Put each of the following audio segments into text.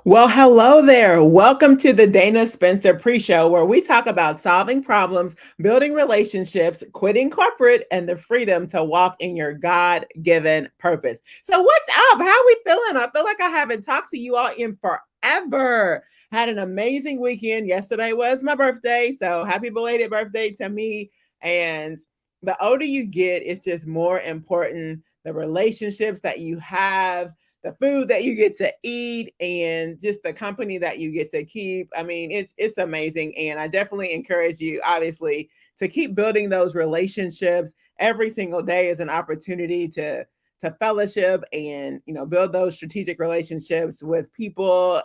Well, hello there. Welcome to the Dana Spencer pre-show where we talk about solving problems, building relationships, quitting corporate, and the freedom to walk in your God-given purpose. So what's up? How we feeling? I feel like I haven't talked to you all in forever. Had an amazing weekend. Yesterday was my birthday, so happy belated birthday to me. And the older you get, it's just more important the relationships that you have, the food that you get to eat, and just the company that you get to keep. I mean, it's amazing, and I definitely encourage you, obviously, to keep building those relationships. Every single day is an opportunity to fellowship and build those strategic relationships with people.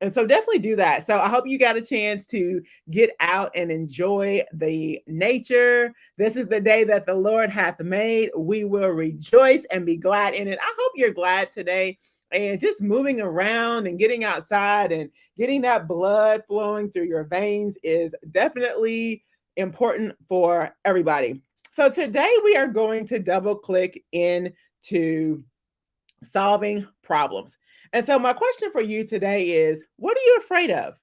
And so definitely do that. So I hope you got a chance to get out and enjoy the nature. This is the day that the Lord hath made. We will rejoice and be glad in it. I hope you're glad today, and just moving around and getting outside and getting that blood flowing through your veins is definitely important for everybody. So today we are going to double click into solving problems. And so my question for you today is, what are you afraid of?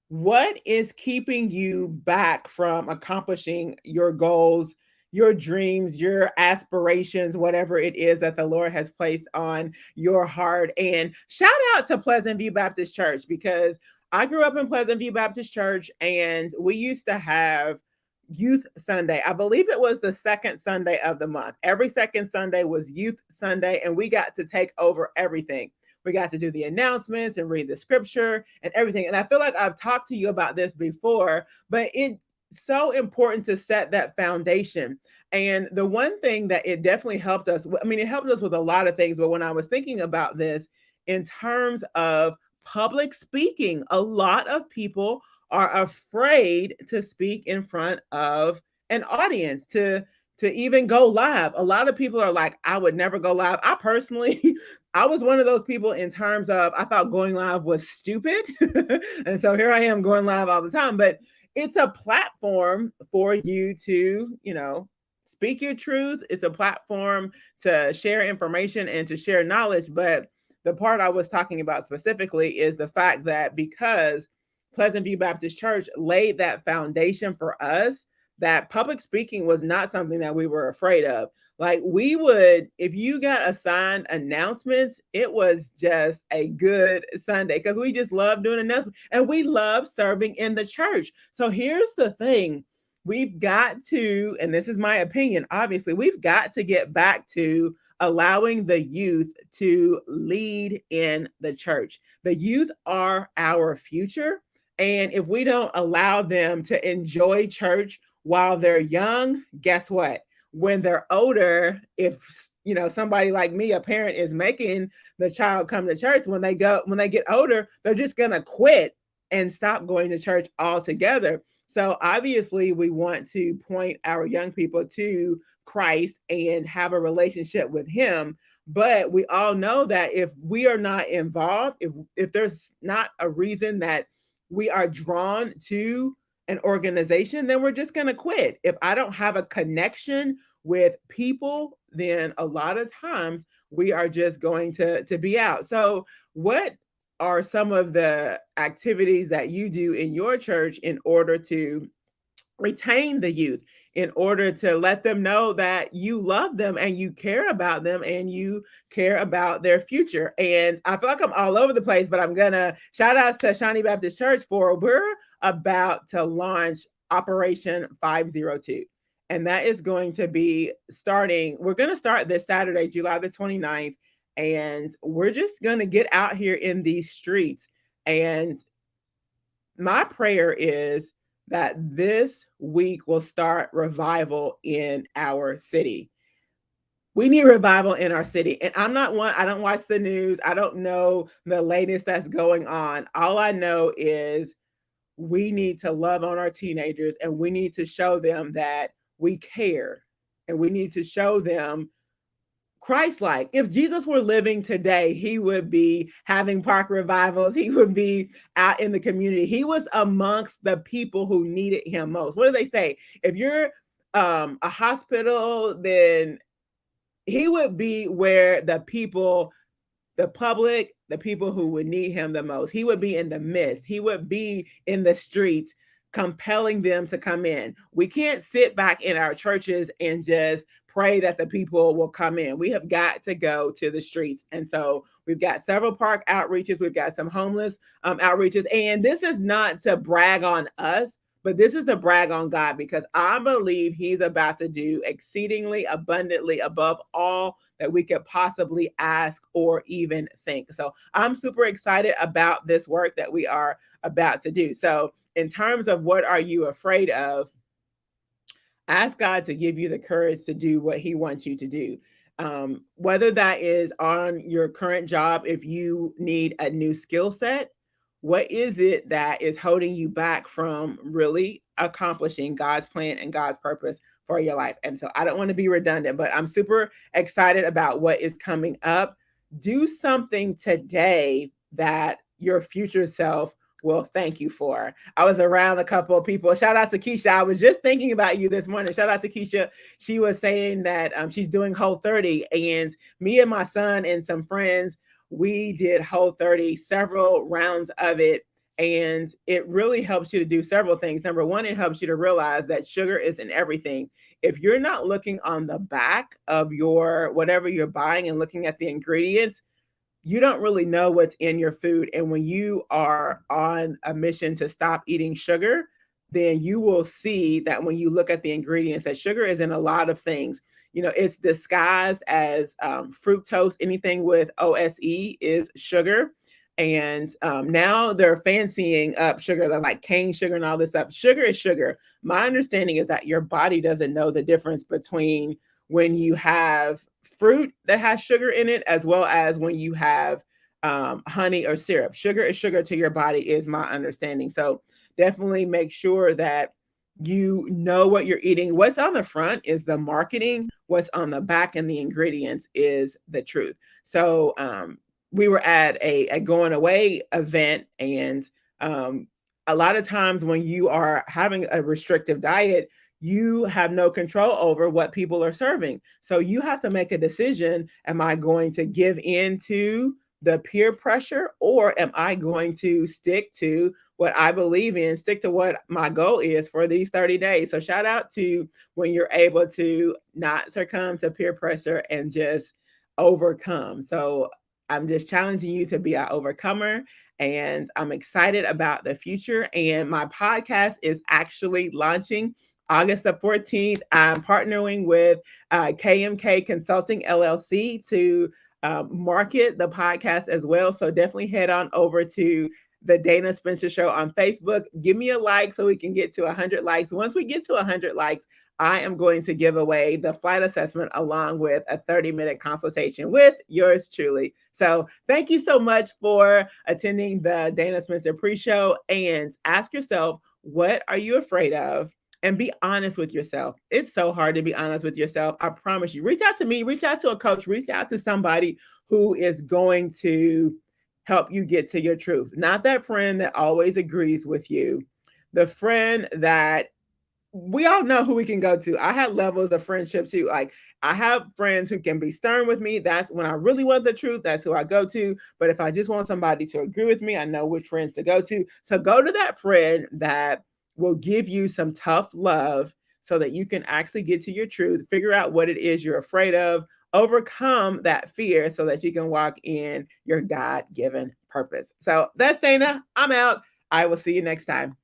What is keeping you back from accomplishing your goals, your dreams, your aspirations, whatever it is that the Lord has placed on your heart? And shout out to Pleasant View Baptist Church, because I grew up in Pleasant View Baptist Church and we used to have Youth Sunday. I believe it was the second Sunday of the month. Every second Sunday was Youth Sunday, and we got to take over everything. We got to do the announcements and read the scripture and everything. And I feel like I've talked to you about this before, but it's so important to set that foundation. And the one thing that it definitely helped us, I mean, it helped us with a lot of things, but when I was thinking about this in terms of public speaking, a lot of people are afraid to speak in front of an audience, to even go live. A lot of people are like, I would never go live. I personally, I was one of those people in terms of I thought going live was stupid. And so here I am going live all the time. But it's a platform for you to, speak your truth. It's a platform to share information and to share knowledge. But the part I was talking about specifically is the fact that because Pleasant View Baptist Church laid that foundation for us, that public speaking was not something that we were afraid of. Like we would, if you got assigned announcements, it was just a good Sunday because we just love doing announcements and we love serving in the church. So here's the thing. We've got to, and this is my opinion, obviously, we've got to get back to allowing the youth to lead in the church. The youth are our future. And if we don't allow them to enjoy church while they're young, guess what? When they're older, if somebody like me, a parent, is making the child come to church, when they get older, they're just gonna quit and stop going to church altogether. So obviously we want to point our young people to Christ and have a relationship with him. But we all know that if we are not involved, if there's not a reason that we are drawn to an organization, then we're just going to quit. If I don't have a connection with people, then a lot of times we are just going to be out. So, what are some of the activities that you do in your church in order to retain the youth, in order to let them know that you love them and you care about them and you care about their future? And I feel like I'm all over the place, but I'm gonna shout outs to Shawnee Baptist Church for we're about to launch Operation 502. And that is going to be starting, we're going to start this Saturday, July the 29th. And we're just going to get out here in these streets. And my prayer is that this week will start revival in our city. We need revival in our city. And I'm not one, I don't watch the news. I don't know the latest that's going on. All I know is we need to love on our teenagers and we need to show them that we care, and we need to show them Christ-like. If Jesus were living today, he would be having park revivals. He would be out in the community. He was amongst the people who needed him most. What do they say? If you're a hospital, then he would be where the people the public, the people who would need him the most. He would be in the midst. He would be in the streets, compelling them to come in. We can't sit back in our churches and just pray that the people will come in. We have got to go to the streets. And so we've got several park outreaches. We've got some homeless outreaches. And this is not to brag on us, but this is to brag on God, because I believe he's about to do exceedingly abundantly above all that we could possibly ask or even think. So I'm super excited about this work that we are about to do. So in terms of what are you afraid of, ask God to give you the courage to do what he wants you to do. Whether that is on your current job, if you need a new skill set, what is it that is holding you back from really accomplishing God's plan and God's purpose for your life? And so I don't want to be redundant, but I'm super excited about what is coming up. Do something today that your future self will thank you for. I was around a couple of people. Shout out to Keisha. I was just thinking about you this morning. Shout out to Keisha. She was saying that she's doing Whole30, and me and my son and some friends, we did Whole30, several rounds of it. And it really helps you to do several things. Number one, it helps you to realize that sugar is in everything. If you're not looking on the back of your whatever you're buying and looking at the ingredients, you don't really know what's in your food. And when you are on a mission to stop eating sugar, then you will see that when you look at the ingredients, that sugar is in a lot of things. You know, it's disguised as fructose. Anything with OSE is sugar. And now they're fancying up sugar. They're like cane sugar and all this stuff. Sugar is sugar. My understanding is that your body doesn't know the difference between when you have fruit that has sugar in it, as well as when you have honey or syrup. Sugar is sugar to your body, is my understanding. So definitely make sure that you know what you're eating. What's on the front is the marketing. What's on the back and the ingredients is the truth. So we were at a going away event, and a lot of times when you are having a restrictive diet, you have no control over what people are serving. So you have to make a decision. Am I going to give in to the peer pressure, or am I going to stick to what I believe in, stick to what my goal is for these 30 days? So shout out to when you're able to not succumb to peer pressure and just overcome. So I'm just challenging you to be an overcomer, and I'm excited about the future. And my podcast is actually launching August the 14th. I'm partnering with KMK Consulting LLC to market the podcast as well. So definitely head on over to the Dana Spencer Show on Facebook. Give me a like so we can get to 100 likes. Once we get to 100 likes, I am going to give away the flight assessment along with a 30-minute consultation with yours truly. So thank you so much for attending the Dana Spencer pre-show, and ask yourself, what are you afraid of? And be honest with yourself. It's so hard to be honest with yourself. I promise you. Reach out to me, reach out to a coach, reach out to somebody who is going to help you get to your truth. Not that friend that always agrees with you, the friend that we all know who we can go to. I had levels of friendships too. Like, I have friends who can be stern with me. That's when I really want the truth. That's who I go to. But if I just want somebody to agree with me, I know which friends to go to. So go to that friend that will give you some tough love so that you can actually get to your truth, figure out what it is you're afraid of, overcome that fear so that you can walk in your God-given purpose. So that's Dana. I'm out. I will see you next time.